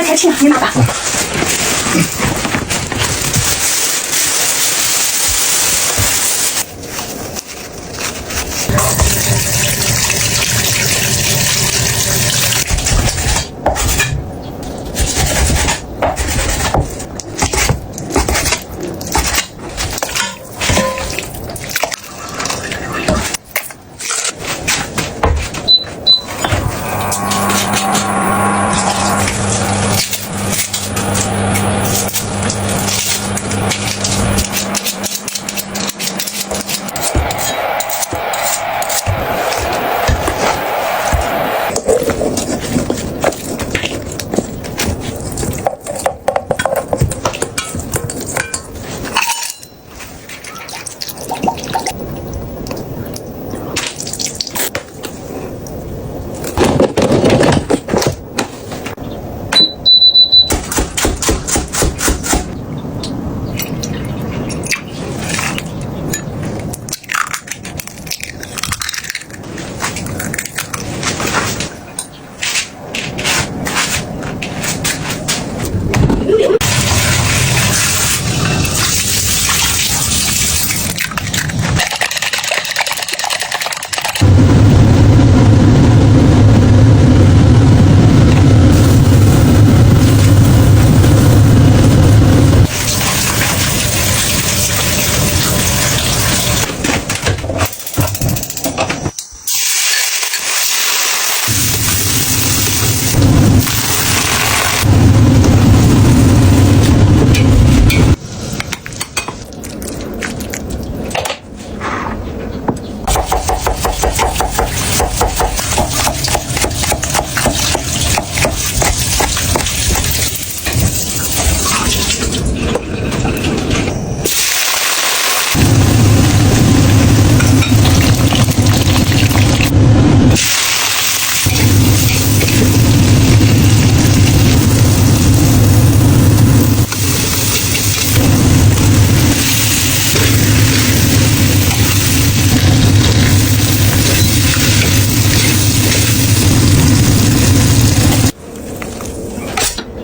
也太轻了，你拿吧。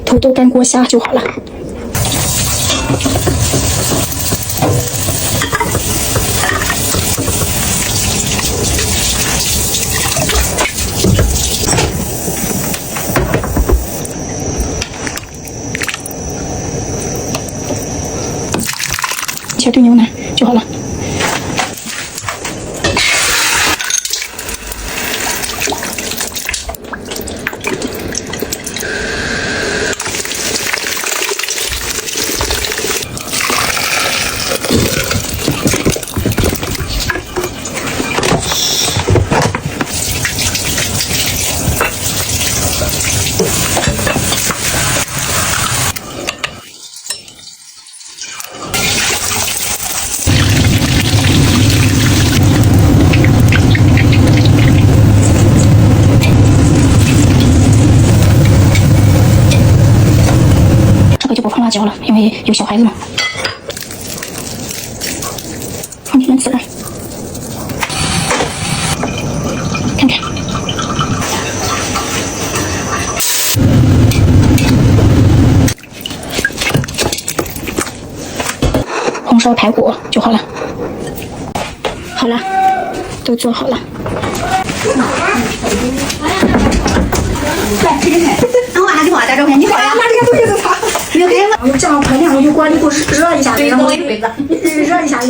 头都干锅下就好了。切对牛腩就好了。就不放辣椒了，因为有小孩子嘛。放点籽儿，看看。红烧排骨就好了。好了，都做好了。来，这个菜，那我还给我打照片，你好呀，拿这个东西就擦。没有给我，这样快点，我就管你给我热一下，然后热一下。